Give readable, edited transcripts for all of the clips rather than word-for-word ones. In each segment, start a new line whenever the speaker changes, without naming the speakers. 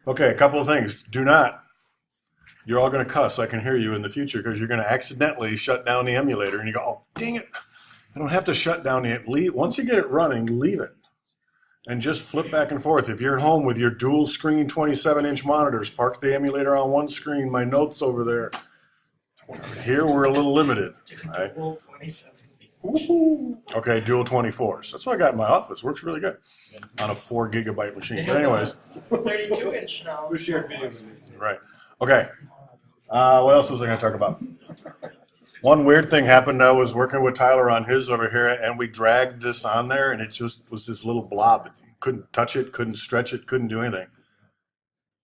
Okay, a couple of things. Do not. You're all going to cuss. I can hear you in the future because you're going to accidentally shut down the emulator and you go, oh, dang it. I don't have to shut down the, once you get it running, leave it. And just flip back and forth. If you're at home with your dual screen 27-inch monitors, park the emulator on one screen, my notes over there. Here we're a little limited. Right?
Dual 27.
Okay, dual 24s. That's what I got in my office. Works really good on a 4 gigabyte machine. But anyways.
32-inch now.
We shared video.
Right. Okay. What else was I going to talk about? One weird thing happened. I was working with Tyler on his over here, and we dragged this on there, and it just was this little blob. Couldn't touch it, couldn't stretch it, couldn't do anything.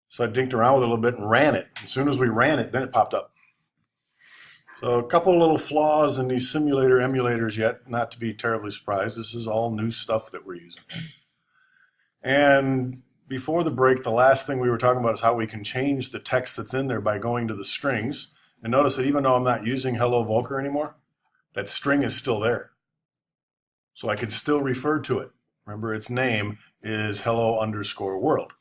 So I dinked around with it a little bit and ran it. As soon as we ran it, then it popped up. So a couple of little flaws in these simulator emulators yet, not to be terribly surprised. This is all new stuff that we're using. And before the break, the last thing we were talking about is how we can change the text that's in there by going to the strings. And notice that even though I'm not using Hello Volker anymore, that string is still there. So I could still refer to it. Remember, its name is hello_world.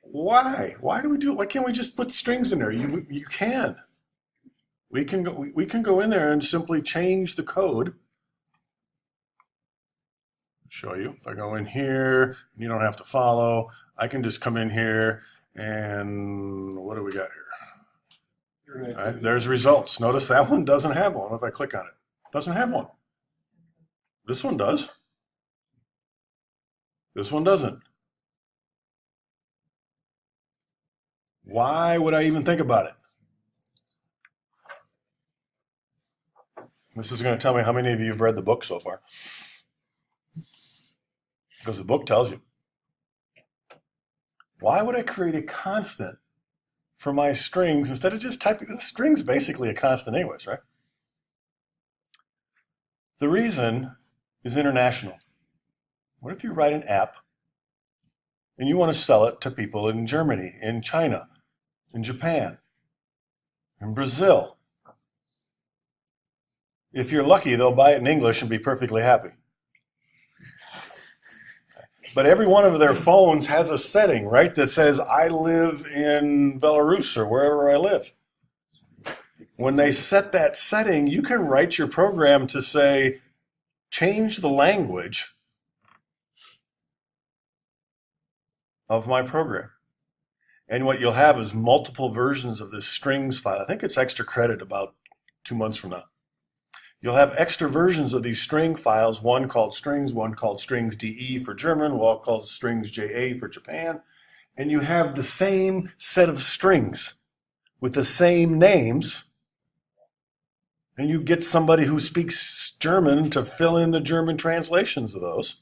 Why? Why do we do it? Why can't we just put strings in there? You can. We can go in there and simply change the code. Show you. If I go in here, you don't have to follow. I can just come in here and what do we got here? All right, there's results. Notice that one doesn't have one. If I click on it, doesn't have one. This one does. This one doesn't. Why would I even think about it? This is going to tell me how many of you have read the book so far. Because the book tells you. Why would I create a constant for my strings instead of just typing? The string's basically a constant anyways, right? The reason is international. What if you write an app and you want to sell it to people in Germany, in China, in Japan, in Brazil? If you're lucky, they'll buy it in English and be perfectly happy. But every one of their phones has a setting, right, that says, I live in Belarus or wherever I live. When they set that setting, you can write your program to say, change the language of my program. And what you'll have is multiple versions of this strings file. I think it's extra credit about 2 months from now. You'll have extra versions of these string files, one called strings, one called strings.de for German, one called strings.ja for Japan. And you have the same set of strings with the same names. And you get somebody who speaks German to fill in the German translations of those.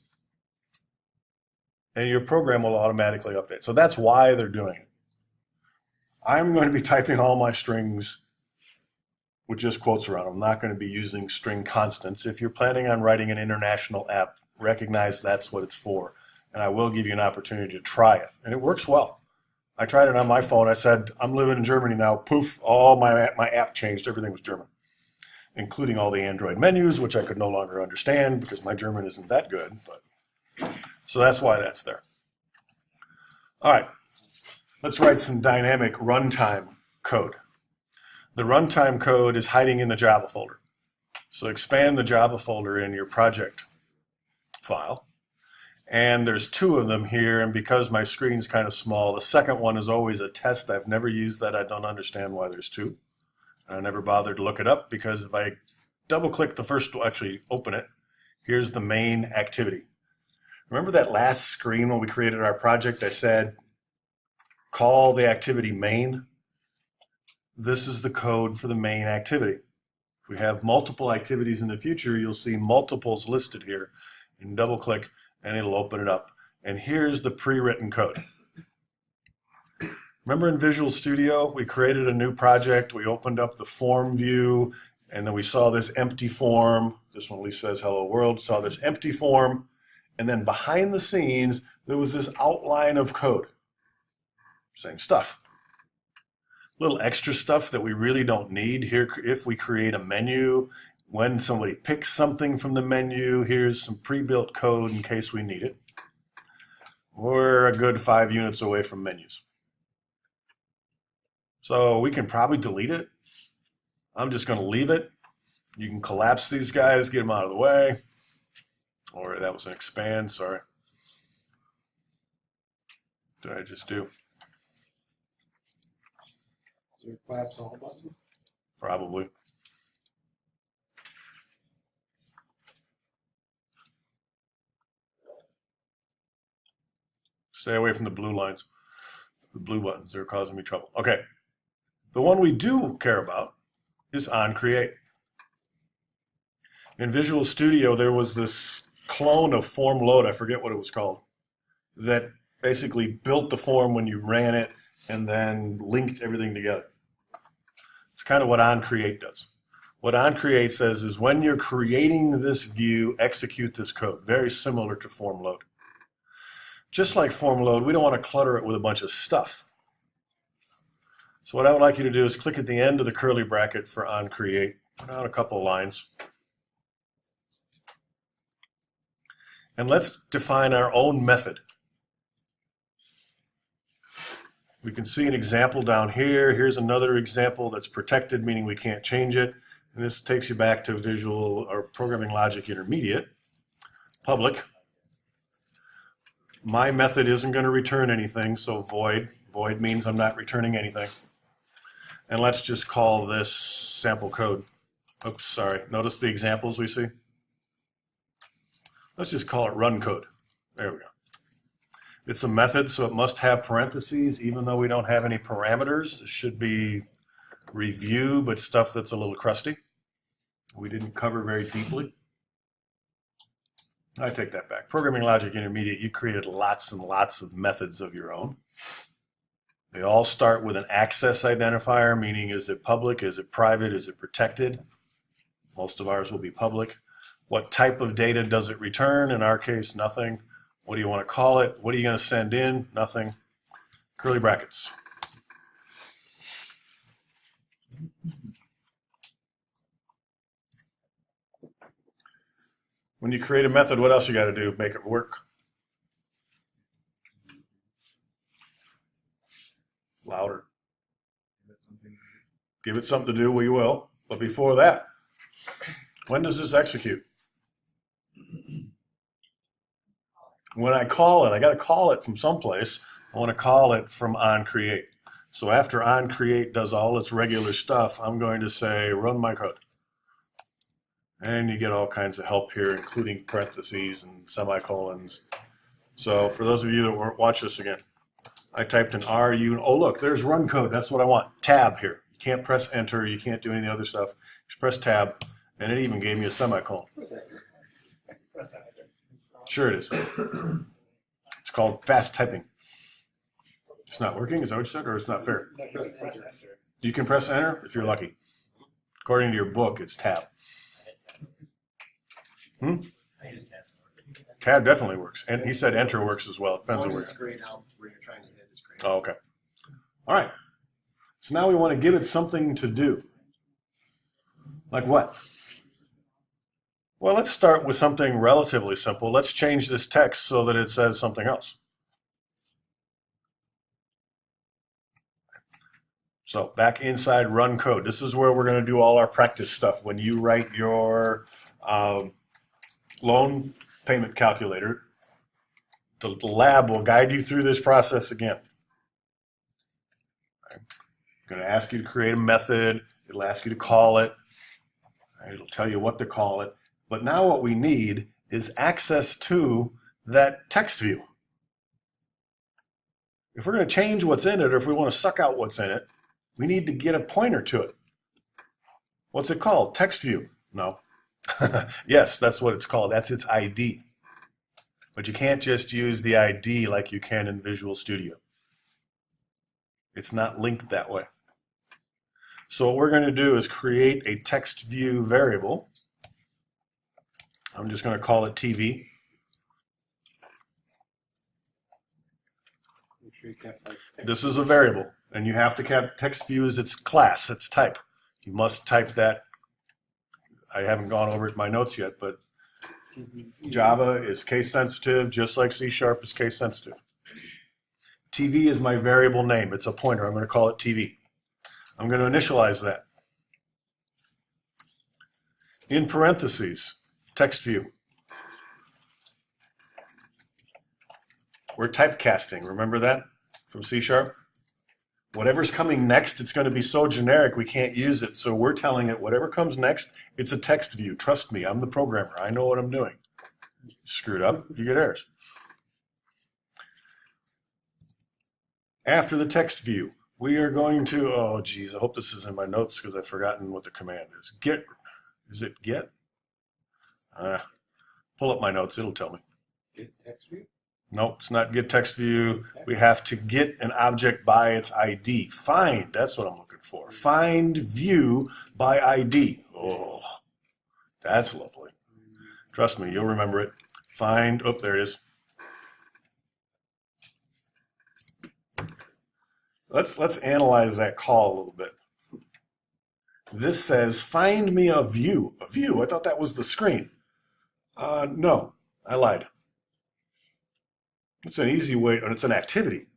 And your program will automatically update. So that's why they're doing it. I'm going to be typing all my strings with just quotes around them. I'm not going to be using string constants. If you're planning on writing an international app, recognize that's what it's for. And I will give you an opportunity to try it. And it works well. I tried it on my phone. I said, I'm living in Germany now. Poof, all my app changed. Everything was German, including all the Android menus, which I could no longer understand because my German isn't that good. But so that's why that's there. All right, let's write some dynamic runtime code. The runtime code is hiding in the Java folder. So expand the Java folder in your project file. And there's 2 of them here, and because my screen's kind of small, the second one is always a test. I've never used that. I don't understand why there's 2. And I never bothered to look it up because if I double-click the first one, actually open it, here's the main activity. Remember that last screen when we created our project? I said, call the activity main. This is the code for the main activity. If we have multiple activities in the future, you'll see multiples listed here. You can double click and it'll open it up. And here's the pre-written code. Remember in Visual Studio, we created a new project. We opened up the form view and then we saw this empty form. This one at least says hello world. Saw this empty form. And then behind the scenes, there was this outline of code. Same stuff. Little extra stuff that we really don't need here. If we create a menu, when somebody picks something from the menu, here's some pre-built code in case we need it. we're a good 5 units away from menus. So we can probably delete it. I'm just going to leave it. You can collapse these guys, get them out of the way. Or that was an expand, sorry. What did I just do?
Is there a collapse all button?
Probably. Stay away from the blue lines, the blue buttons. They're causing me trouble. Okay. The one we do care about is OnCreate. In Visual Studio, there was this clone of form load, I forget what it was called, that basically built the form when you ran it and then linked everything together. It's kind of what OnCreate does. What OnCreate says is when you're creating this view, execute this code. Very similar to form load. Just like form load, we don't want to clutter it with a bunch of stuff. So what I would like you to do is click at the end of the curly bracket for OnCreate, put out a couple of lines. And let's define our own method. We can see an example down here. Here's another example that's protected, meaning we can't change it. And this takes you back to Visual or Programming Logic Intermediate. Public. My method isn't going to return anything, so void. Void means I'm not returning anything. And let's just call this sample code. Oops, sorry. Notice the examples we see? Let's just call it run code. There we go. It's a method, so it must have parentheses, even though we don't have any parameters. This should be review, but stuff that's a little crusty. We didn't cover very deeply. I take that back. Programming Logic Intermediate, you created lots and lots of methods of your own. They all start with an access identifier, meaning is it public, is it private, is it protected? Most of ours will be public. What type of data does it return? In our case, nothing. What do you want to call it? What are you going to send in? Nothing. Curly brackets. When you create a method, what else you got to do? Make it work. Louder. Give it something to do, we will. But before that, when does this execute? When I call it, I got to call it from someplace. I want to call it from OnCreate. So after OnCreate does all its regular stuff, I'm going to say run my code. And you get all kinds of help here, including parentheses and semicolons. So for those of you that won't watch this again, I typed in RU. Oh, look, there's run code. That's what I want. Tab here. You can't press enter. You can't do any of the other stuff. Just press tab. And it even gave me a semicolon. Sure it is. It's called fast typing. It's not working? Is that what you said? Or it's not fair? You can press enter if you're lucky. According to your book, it's tab. Tab definitely works. And he said enter works as well. It depends on where
you're trying to hit is great.
Oh, okay. All right. So now we want to give it something to do. Like what? Well, let's start with something relatively simple. Let's change this text so that it says something else. So back inside run code. This is where we're going to do all our practice stuff. When you write your loan payment calculator, the lab will guide you through this process again. I'm going to ask you to create a method. It'll ask you to call it. It'll tell you what to call it. But now what we need is access to that text view. If we're going to change what's in it, or if we want to suck out what's in it, we need to get a pointer to it. What's it called? Text view? No. Yes, that's what it's called. That's its ID. But you can't just use the ID like you can in Visual Studio. It's not linked that way. So what we're going to do is create a text view variable. I'm just going to call it TV. This is a variable, and you have to have text view as its class, its type. You must type that. I haven't gone over it in my notes yet, but Java is case sensitive, just like C# is case sensitive. TV is my variable name. It's a pointer. I'm going to call it TV. I'm going to initialize that. In parentheses, text view. We're typecasting. Remember that from C#? Whatever's coming next, it's going to be so generic we can't use it. So we're telling it whatever comes next, it's a text view. Trust me, I'm the programmer. I know what I'm doing. You screw it up, you get errors. After the text view, we are going to, oh geez, I hope this is in my notes because I've forgotten what the command is. Get, is it get? Pull up my notes, it'll tell me.
Get text view?
Nope, it's not get text view. We have to get an object by its ID. Find, that's what I'm looking for. Find view by ID. Oh, that's lovely. Trust me, you'll remember it. Find, oh, there it is. Let's analyze that call a little bit. This says, find me a view. A view, I thought that was the screen. No, I lied. It's an easy way, and it's an activity.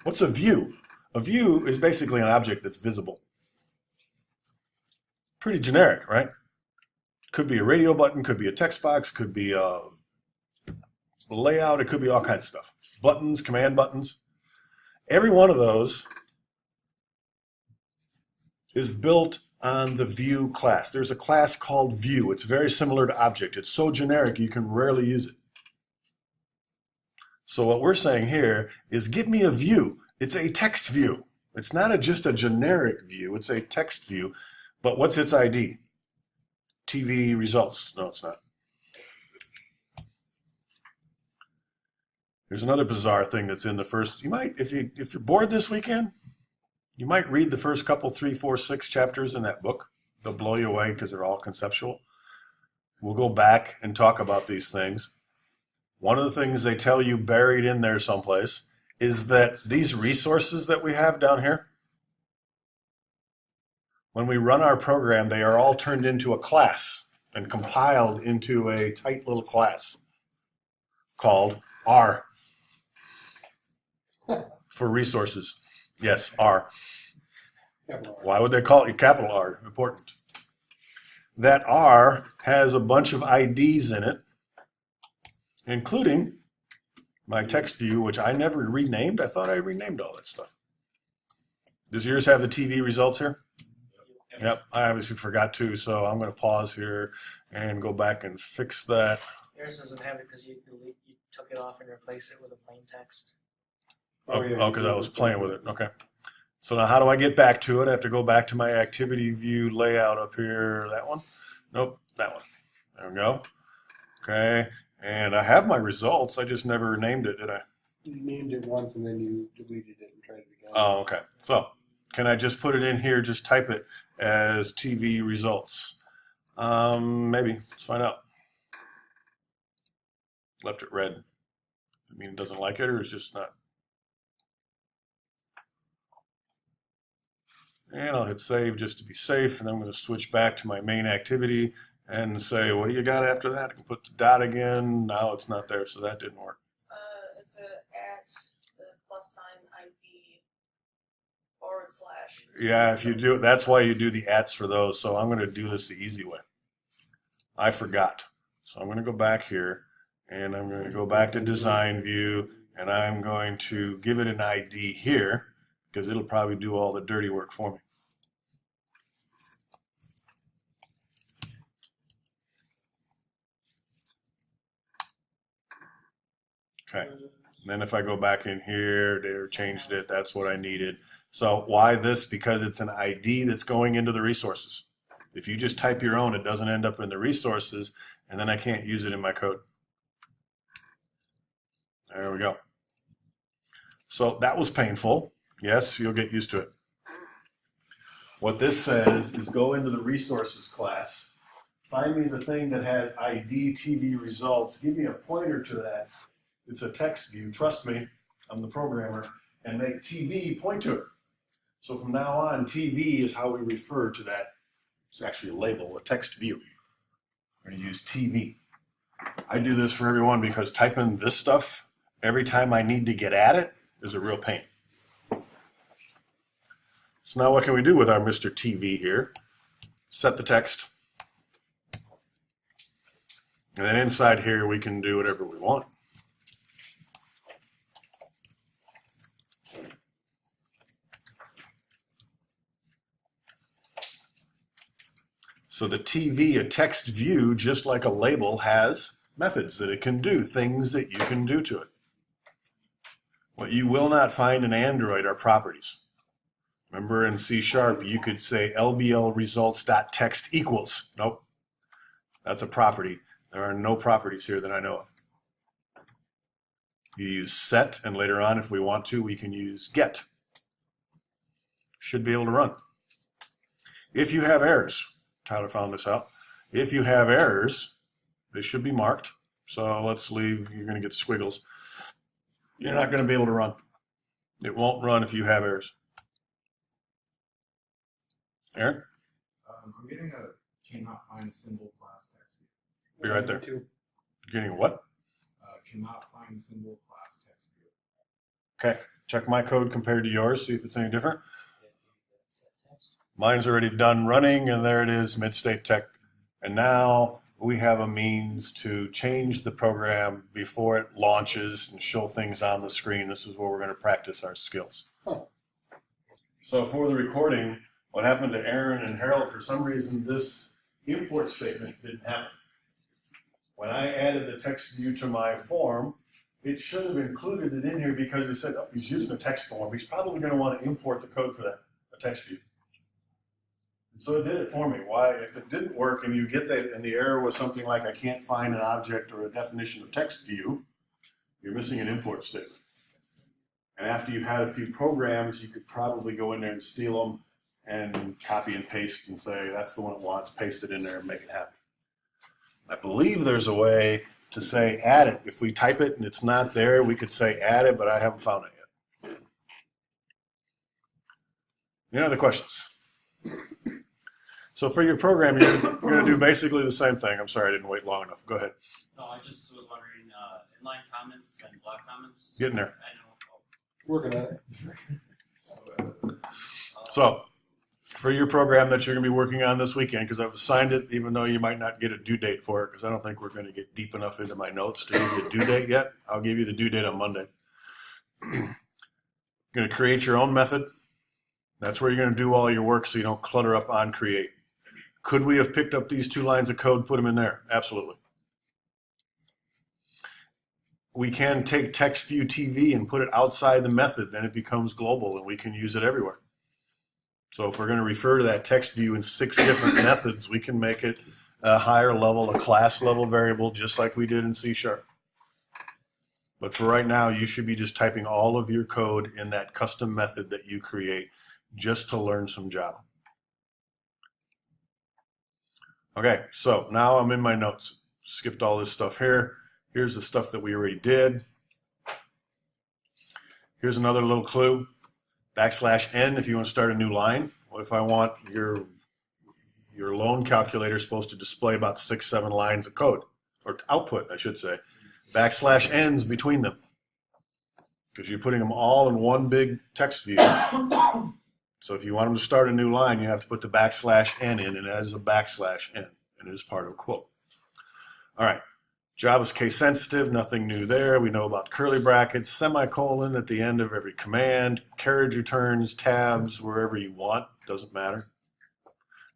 What's a view? A view is basically an object that's visible. Pretty generic, right? Could be a radio button, could be a text box, could be a layout, it could be all kinds of stuff. Buttons, command buttons. Every one of those is built on the view class. There's a class called view. It's very similar to object. It's so generic you can rarely use it. So what we're saying here is give me a view. It's a text view. It's not just a generic view. It's a text view. But what's its ID? TV results. No, it's not. There's another bizarre thing that's in the first. You might, if you're bored this weekend, you might read the first couple, 3, 4, 6 chapters in that book. They'll blow you away because they're all conceptual. We'll go back and talk about these things. One of the things they tell you buried in there someplace is that these resources that we have down here, when we run our program, they are all turned into a class and compiled into a tight little class called R for resources. Yes, R. Why would they call it capital R? Important. That R has a bunch of IDs in it, including my text view, which I never renamed. I thought I renamed all that stuff. Does yours have the TV results here? Yep, I obviously forgot to, so I'm going to pause here and go back and fix that.
Yours doesn't have it because you took it off and replaced it with a plain text.
Oh, because I was playing with it. Okay. So now how do I get back to it? I have to go back to my activity view layout up here. That one? Nope, that one. There we go. Okay. And I have my results. I just never named it, did I?
You named it once and then you deleted it and tried it again.
Oh, okay. So can I just put it in here, just type it as TV results? Maybe. Let's find out. Left it red. I mean, it doesn't like it, or it's just not. And I'll hit save just to be safe, and I'm going to switch back to my main activity and say, what do you got after that? I can put the dot again. Now it's not there, so that didn't work.
It's a at the +ID /.
Yeah, if you do, that's why you do the ats for those. So I'm going to do this the easy way. I forgot. So I'm going to go back here, and I'm going to go back to design view, and I'm going to give it an ID here, because it'll probably do all the dirty work for me. Okay, and then if I go back in here, they changed it, that's what I needed. So why this? Because it's an ID that's going into the resources. If you just type your own, it doesn't end up in the resources, and then I can't use it in my code. There we go. So that was painful. Yes, you'll get used to it. What this says is go into the resources class, find me the thing that has ID TV results, give me a pointer to that. It's a text view, trust me, I'm the programmer, and make TV point to it. So from now on, TV is how we refer to that. It's actually a label, a text view. We're going to use TV. I do this for everyone because typing this stuff every time I need to get at it is a real pain. So now what can we do with our Mr. TV here? Set the text. And then inside here we can do whatever we want. So the TV, a text view, just like a label, has methods that it can do, things that you can do to it. What you will not find in Android are properties. Remember in C#, you could say LBL results.text equals. Nope, that's a property. There are no properties here that I know of. You use set, and later on, if we want to, we can use get. Should be able to run. If you have errors, Tyler found this out. If you have errors, they should be marked. So let's leave, you're going to get squiggles. You're not going to be able to run. It won't run if you have errors. Aaron?
I'm getting a cannot find symbol class text view.
Be right there. You're getting what?
Cannot find symbol class text view.
Okay, check my code compared to yours, see if it's any different. Mine's already done running, and there it is, mid-state tech. And now we have a means to change the program before it launches and show things on the screen. This is where we're going to practice our skills. So for the recording, what happened to Aaron and Harold, for some reason, this import statement didn't happen. When I added the text view to my form, it should have included it in here because it said, oh, he's using a text form. He's probably going to want to import the code for that, a text view. And so it did it for me. Why? If it didn't work and you get that, and the error was something like I can't find an object or a definition of text view, you're missing an import statement. And after you've had a few programs, you could probably go in there and steal them and copy and paste and say, that's the one it wants, paste it in there and make it happen. I believe there's a way to say add it. If we type it and it's not there, we could say add it, but I haven't found it yet. Any other questions? So for your program, you're going to do basically the same thing. I'm sorry, I didn't wait long enough. Go ahead.
No, I just was wondering, inline comments and block comments.
Getting there.
I know.
Working on it.
So for your program that you're going to be working on this weekend, because I've assigned it, even though you might not get a due date for it, because I don't think we're going to get deep enough into my notes to give you a due date yet. I'll give you the due date on Monday. You're going to create your own method. That's where you're going to do all your work so you don't clutter up OnCreate. Could we have picked up these 2 lines of code, put them in there? Absolutely. We can take text view TV and put it outside the method, then it becomes global and we can use it everywhere. So if we're going to refer to that text view in 6 different methods, we can make it a higher level, a class level variable, just like we did in C#. But for right now, you should be just typing all of your code in that custom method that you create just to learn some Java. Okay, so now I'm in my notes. Skipped all this stuff here. Here's the stuff that we already did. Here's another little clue. \n if you want to start a new line. What if I want your loan calculator supposed to display about 6-7 lines of code, or output, I should say. \n's between them, because you're putting them all in one big text view. So if you want them to start a new line, you have to put the \n in, and that is a \n, and it is part of a quote. All right. Java's case sensitive, nothing new there. We know about curly brackets, semicolon at the end of every command, carriage returns, tabs, wherever you want, doesn't matter.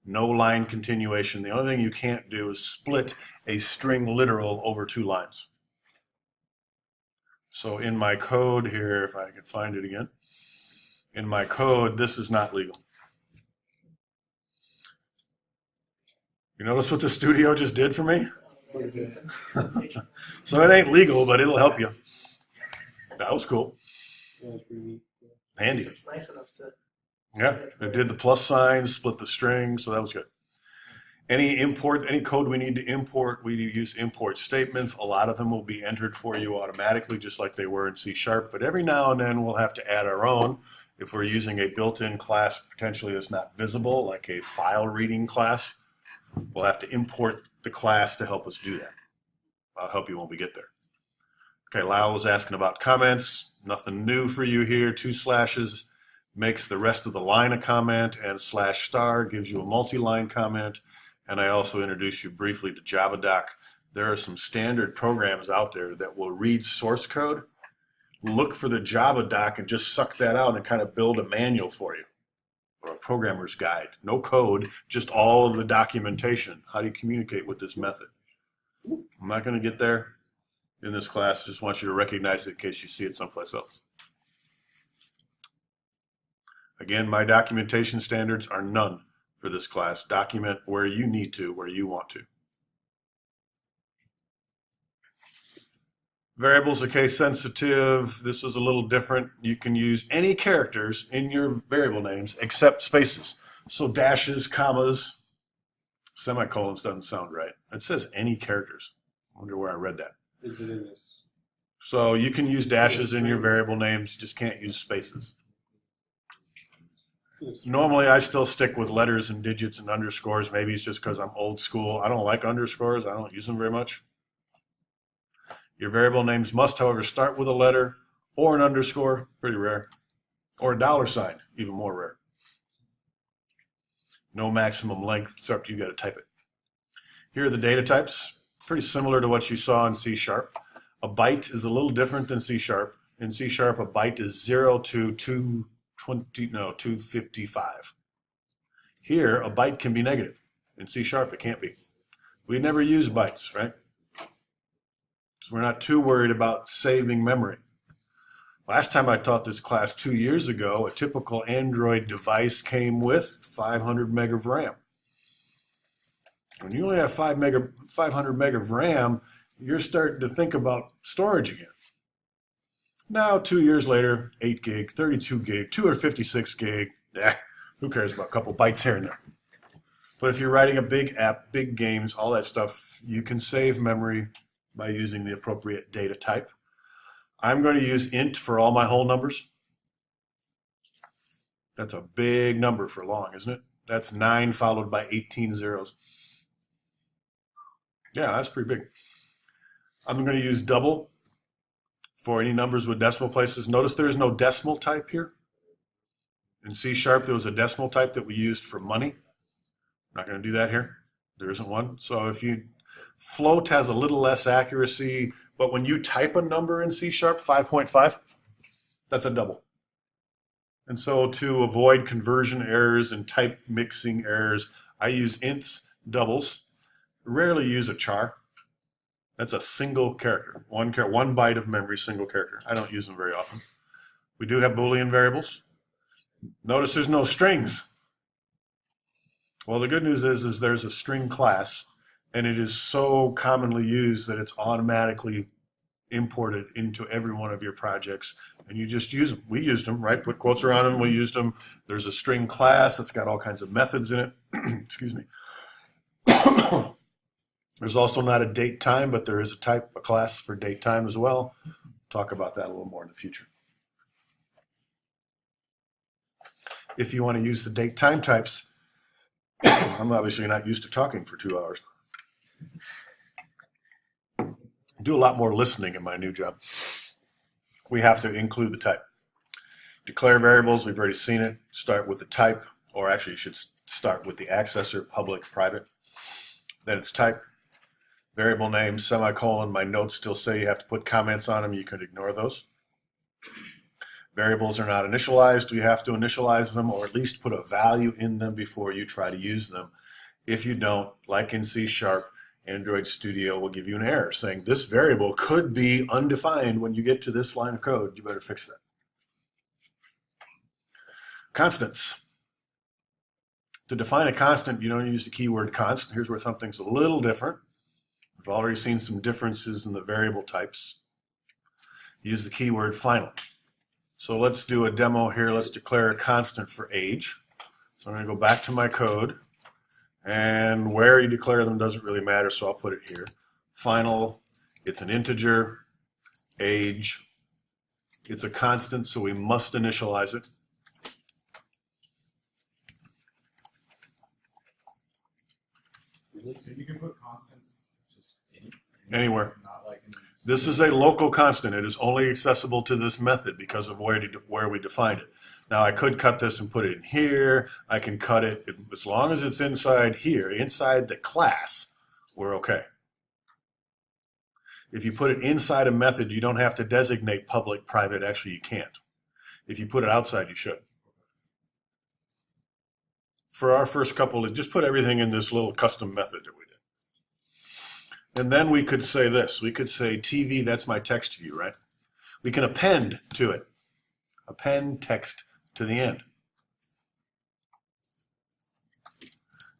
No line continuation. The only thing you can't do is split a string literal over 2 lines. So in my code here, if I can find it again, in my code, this is not legal. You notice what the studio just did for me? So it ain't legal, but it'll help you. That was cool.
Yeah, it's pretty neat.
Handy.
It's nice enough to.
Yeah, it did the plus signs, split the string, so that was good. Any code we need to import, we use import statements. A lot of them will be entered for you automatically, just like they were in C#, but every now and then we'll have to add our own. If we're using a built-in class potentially that's not visible, like a file reading class, we'll have to import the class to help us do that. I'll help you when we get there. Okay, Lyle was asking about comments. Nothing new for you here. 2 slashes makes the rest of the line a comment, and /* gives you a multi-line comment. And I also introduced you briefly to JavaDoc. There are some standard programs out there that will read source code, look for the JavaDoc, and just suck that out and kind of build a manual for you, or a programmer's guide. No code, just all of the documentation. How do you communicate with this method? I'm not going to get there in this class. I just want you to recognize it in case you see it someplace else. Again, my documentation standards are none for this class. Document where you need to, where you want to. Variables are case sensitive. This is a little different. You can use any characters in your variable names except spaces. So dashes, commas, semicolons doesn't sound right. It says any characters. I wonder where I read that.
Is it in this?
So you can use dashes in your variable names, just can't use spaces. Normally I still stick with letters and digits and underscores. Maybe it's just because I'm old school. I don't like underscores. I don't use them very much. Your variable names must, however, start with a letter or an underscore, pretty rare, or a $, even more rare. No maximum length, except you got to type it. Here are the data types, pretty similar to what you saw in C#. A byte is a little different than C#. In C#, a byte is 0 to 255. Here, a byte can be negative. In C# it can't be. We never use bytes, right? So we're not too worried about saving memory. Last time I taught this class 2 years ago, a typical Android device came with 500 meg of RAM. When you only have 500 meg of RAM, you're starting to think about storage again. Now, 2 years later, 8 gig, 32 gig, 256 gig, who cares about a couple bytes here and there? But if you're writing a big app, big games, all that stuff, you can save memory by using the appropriate data type. I'm going to use int for all my whole numbers. That's a big number for long, isn't it? That's 9 followed by 18 zeros. Yeah, that's pretty big. I'm going to use double for any numbers with decimal places. Notice there is no decimal type here. In C# there was a decimal type that we used for money. Not going to do that here. There isn't one. So if you float has a little less accuracy, but when you type a number in C#, 5.5, that's a double. And so to avoid conversion errors and type mixing errors, I use ints, doubles. Rarely use a char. That's a single character. One byte of memory, single character. I don't use them very often. We do have Boolean variables. Notice there's no strings. Well, the good news is there's a string class, and it is so commonly used that it's automatically imported into every one of your projects, and you just use them. We used them, right? Put quotes around them. We used them. There's a string class that's got all kinds of methods in it. Excuse me. There's also not a date time, but there is a class for date time as well. Talk about that a little more in the future. If you want to use the date time types, I'm obviously not used to talking for 2 hours. I do a lot more listening in my new job. We have to include the type. Declare variables, we've already seen it. Start with the type, or actually you should start with the accessor, public, private. Then it's type. Variable name, semicolon. My notes still say you have to put comments on them. You can ignore those. Variables are not initialized. You have to initialize them, or at least put a value in them before you try to use them. If you don't, like in C#, Android Studio will give you an error saying this variable could be undefined when you get to this line of code. You better fix that. Constants. To define a constant, you don't use the keyword const. Here's where something's a little different. We've already seen some differences in the variable types. Use the keyword final. So let's do a demo here. Let's declare a constant for age. So I'm going to go back to my code. And where you declare them doesn't really matter, so I'll put it here. Final, it's an integer. Age, it's a constant, so we must initialize it.
So you can put constants just any
Anywhere.
Not like in
This is a local constant. It is only accessible to this method because of where we defined it. Now I could cut this and put it in here. I can cut it as long as it's inside here, inside the class, we're okay. If you put it inside a method, you don't have to designate public, private. Actually, you can't. If you put it outside, you should. For our first couple, just put everything in this little custom method that we did. And then we could say this. We could say TV, that's my text view, right? We can append to it. Append text to the end.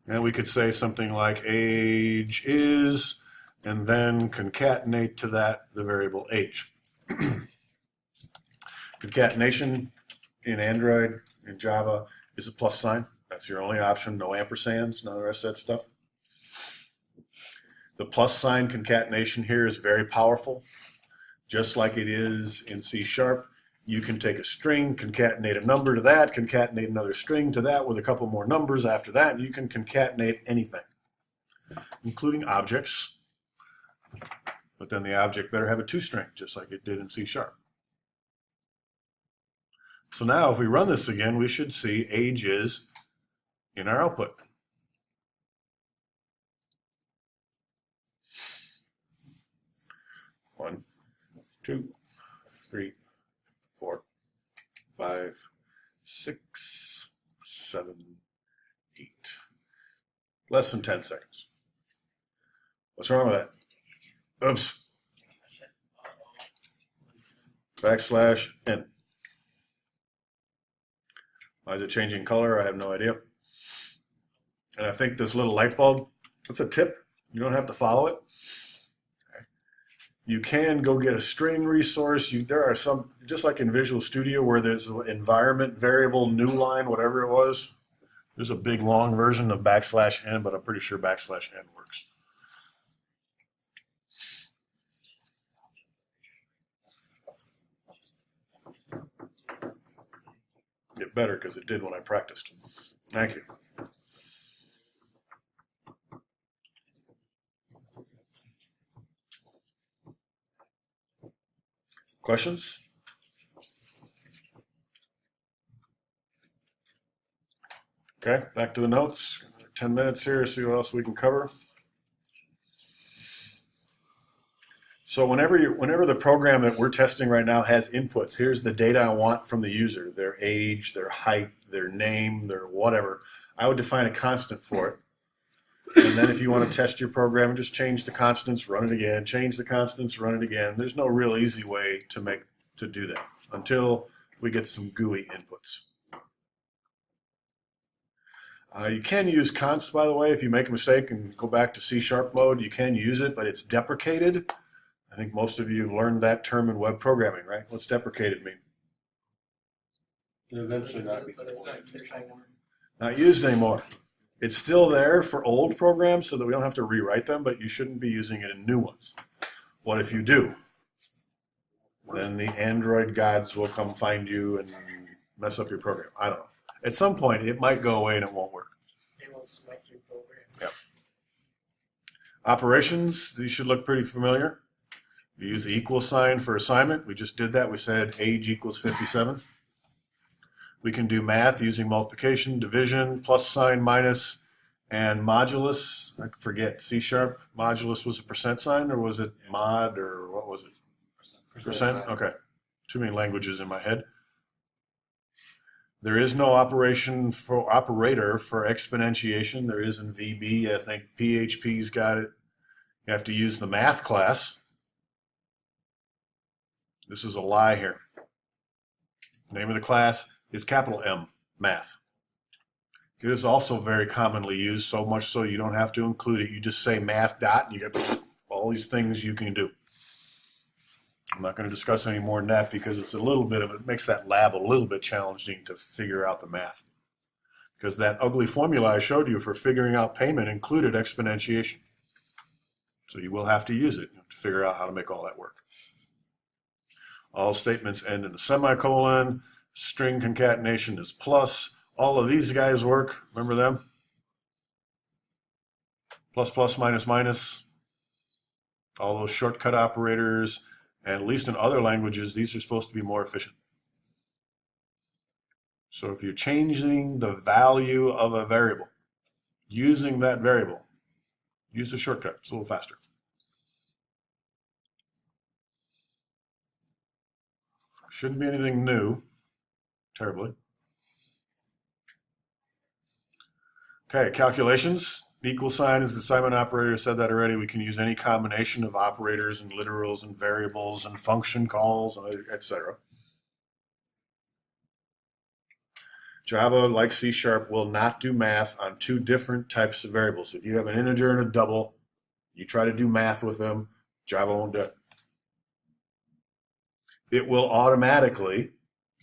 And we could say something like age is, and then concatenate to that the variable age. Concatenation in Android, in Java, is a plus sign. That's your only option. No ampersands, none of the rest of that stuff. The plus sign concatenation here is very powerful. Just like it is in C#, you can take a string, concatenate a number to that, concatenate another string to that with a couple more numbers after that, and you can concatenate anything, including objects. But then the object better have a toString, just like it did in C#. So now if we run this again, we should see age is in our output. One, 2, 3, 4, 5, 6, 7, 8. Less than 10 seconds. What's wrong with that? Oops. \n. Why is it changing color? I have no idea. And I think this little light bulb, it's a tip. You don't have to follow it. You can go get a string resource. There are some, just like in Visual Studio where there's an environment variable, new line, whatever it was. There's a big long version of \n, but I'm pretty sure \n works. Get better because it did when I practiced. Thank you. Questions? Okay, back to the notes. 10 minutes here, see what else we can cover. So whenever the program that we're testing right now has inputs, here's the data I want from the user, their age, their height, their name, their whatever. I would define a constant for it. And then if you want to test your program, just change the constants, run it again, change the constants, run it again. There's no real easy way to do that until we get some GUI inputs. You can use const, by the way, if you make a mistake and go back to C# mode, you can use it, but it's deprecated. I think most of you have learned that term in web programming, right? What's deprecated mean?
It'll eventually not be
But it's
supported.
Not used anymore. It's still there for old programs so that we don't have to rewrite them, but you shouldn't be using it in new ones. What if you do? Then the Android gods will come find you and mess up your program. I don't know. At some point, it might go away and it won't work.
They will select your program.
Yep. Operations, these should look pretty familiar. We use the equal sign for assignment. We just did that. We said age equals 57. We can do math using multiplication, division, plus sign, minus, and modulus. I forget, C#. Modulus was a percent sign, or was it mod, or what was it? Percent? Okay. Too many languages in my head. There is no operator for exponentiation. There is in VB. I think PHP's got it. You have to use the math class. This is a lie here. Name of the class is capital M, math. It is also very commonly used, so much so you don't have to include it. You just say math dot, and you get all these things you can do. I'm not going to discuss any more than that because it's a little bit of it makes that lab a little bit challenging to figure out the math. Because that ugly formula I showed you for figuring out payment included exponentiation. So you will have to use it to figure out how to make all that work. All statements end in a semicolon. String concatenation is plus. All of these guys work. Remember them? Plus, plus, minus, minus. All those shortcut operators, and at least in other languages, these are supposed to be more efficient. So if you're changing the value of a variable, using that variable, use a shortcut. It's a little faster. Shouldn't be anything new, terribly. Okay, calculations. Equal sign is the assignment operator. I said that already. We can use any combination of operators and literals and variables and function calls, etc. Java, like C#, will not do math on two different types of variables. If you have an integer and a double, you try to do math with them, Java won't do it. It will automatically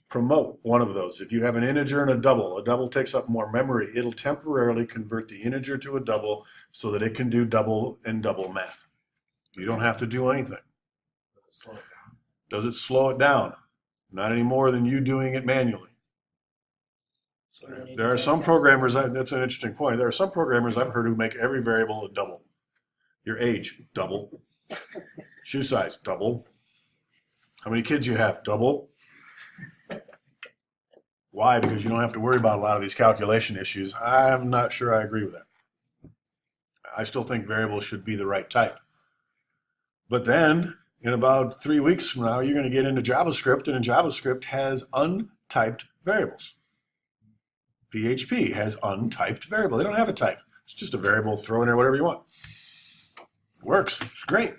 promote one of those. If you have an integer and a double takes up more memory. It'll temporarily convert the integer to a double so that it can do double and double math. You don't have to do anything.
Slow it down.
Does it slow it down? Not any more than you doing it manually.
So we don't need
There
to
are some
typecast.
programmers, that's an interesting point. There are some programmers I've heard who make every variable a double. Your age, double. Shoe size, double. How many kids you have, double. Why? Because you don't have to worry about a lot of these calculation issues. I'm not sure I agree with that. I still think variables should be the right type. But then, in about 3 weeks from now, you're going to get into JavaScript, and JavaScript has untyped variables. PHP has untyped variable. They don't have a type. It's just a variable, throw in there whatever you want. It works. It's great.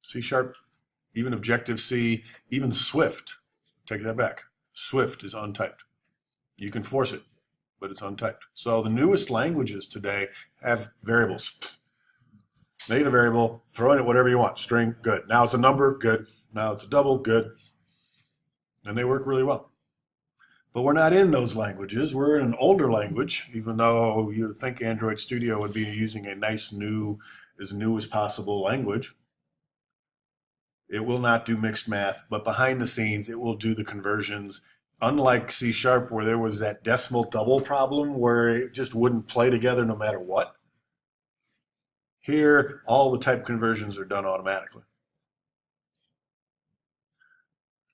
C#, even Objective-C, even Swift. Take that back. Swift is untyped. You can force it, but it's untyped. So the newest languages today have variables. Make it a variable, throw in it whatever you want. String, good. Now it's a number, good. Now it's a double, good. And they work really well. But we're not in those languages. We're in an older language, even though you would think Android Studio would be using a nice new, as new as possible language. It will not do mixed math, but behind the scenes, it will do the conversions. Unlike C#, where there was that decimal double problem where it just wouldn't play together no matter what. Here, all the type conversions are done automatically.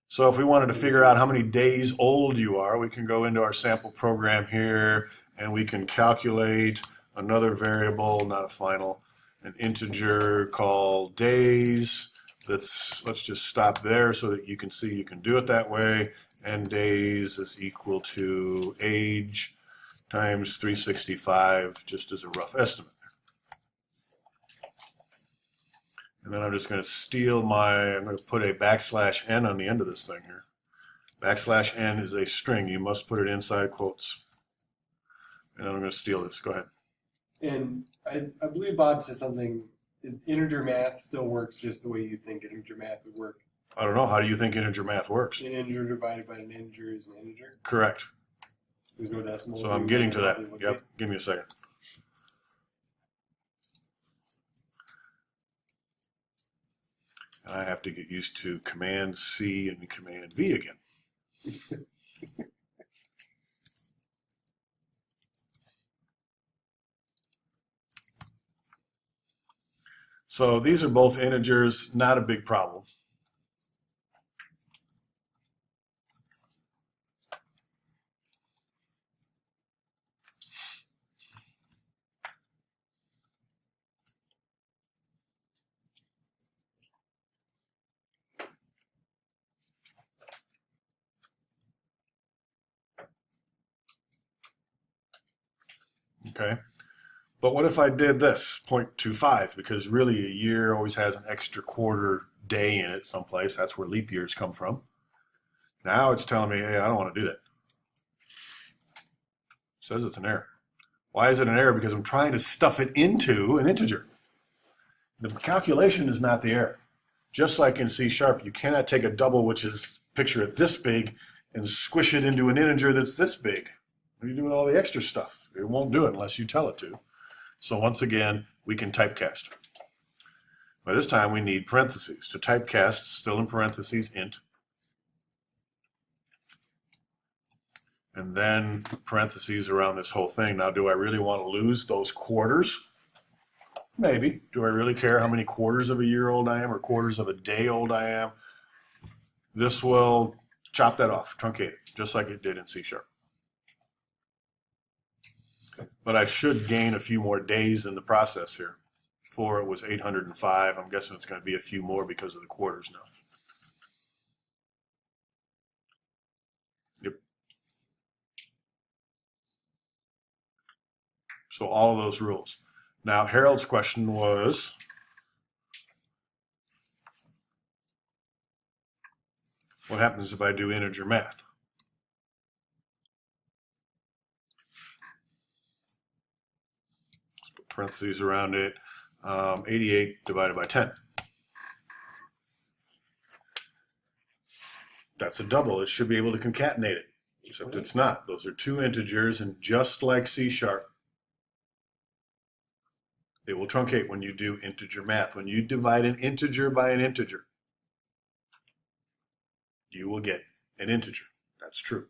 So if we wanted to figure out how many days old you are, we can go into our sample program here, and we can calculate another variable, not a final, an integer called days. Let's just stop there so that you can see you can do it that way. And days is equal to age times 365, just as a rough estimate. And then I'm just going to I'm going to put a \n on the end of this thing here. \n is a string. You must put it inside quotes. And then I'm going to steal this. Go ahead.
And I believe Bob said something, integer math still works just the way you think integer math would work.
I don't know. How do you think integer math works?
An integer divided by an integer is an integer.
Correct.
There's no decimals.
So I'm getting to that. Yep. Give me a second. I have to get used to Command-C and Command-V again. So these are both integers, not a big problem. Okay, but what if I did this, 0.25, because really a year always has an extra quarter day in it someplace. That's where leap years come from. Now it's telling me, hey, I don't want to do that. It says it's an error. Why is it an error? Because I'm trying to stuff it into an integer. The calculation is not the error. Just like in C#, you cannot take a double, which is, picture it this big, and squish it into an integer that's this big. What do you do with all the extra stuff? It won't do it unless you tell it to. So once again, we can typecast. By this time, we need parentheses. To typecast, still in parentheses, int. And then parentheses around this whole thing. Now, do I really want to lose those quarters? Maybe. Do I really care how many quarters of a year old I am or quarters of a day old I am? This will chop that off, truncate it, just like it did in C#. But I should gain a few more days in the process here. Before it was 805. I'm guessing it's going to be a few more because of the quarters now. Yep. So all of those rules. Now, Harold's question was, what happens if I do integer math? Let's put parentheses around it. 88 divided by 10. That's a double. It should be able to concatenate it, except it's not. Those are two integers, and just like C#, it will truncate when you do integer math. When you divide an integer by an integer, you will get an integer. That's true.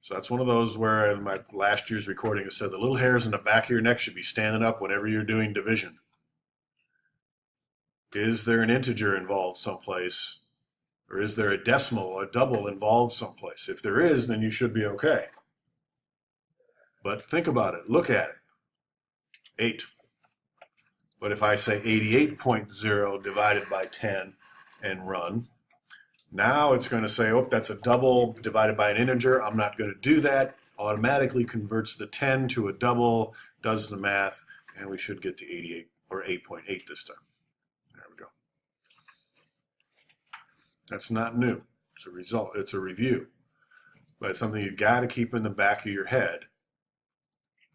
So that's one of those where in my last year's recording it said the little hairs in the back of your neck should be standing up whenever you're doing division. Is there an integer involved someplace? Or is there a decimal, a double involved someplace? If there is, then you should be okay. But think about it. Look at it. 8. But if I say 88.0 divided by 10 and run, now it's going to say, oh, that's a double divided by an integer. I'm not going to do that. Automatically converts the 10 to a double, does the math, and we should get to 88 or 8.8 this time. There we go. That's not new. It's a result. It's a review. But it's something you've got to keep in the back of your head.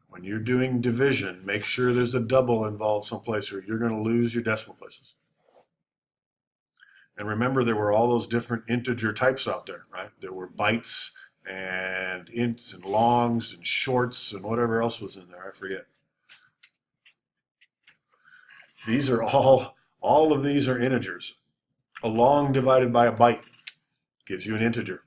When you're doing division, make sure there's a double involved someplace or you're going to lose your decimal places. And remember, there were all those different integer types out there, right? There were bytes and ints and longs and shorts and whatever else was in there. I forget. These are all of these are integers. A long divided by a byte gives you an integer.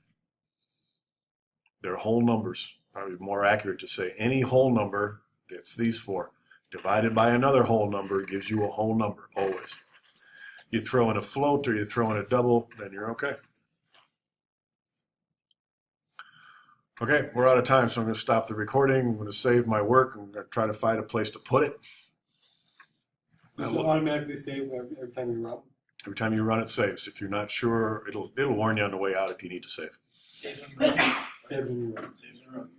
They're whole numbers. Probably more accurate to say any whole number, that's these four, divided by another whole number gives you a whole number, always. You throw in a float or you throw in a double, then you're okay. Okay, we're out of time, so I'm going to stop the recording. I'm going to save my work. I'm going to try to find a place to put it.
Does it automatically save every time you run?
Every time you run, it saves. If you're not sure, it'll warn you on the way out if you need to save.
Save when you run.
Every time you run.
Save when you run.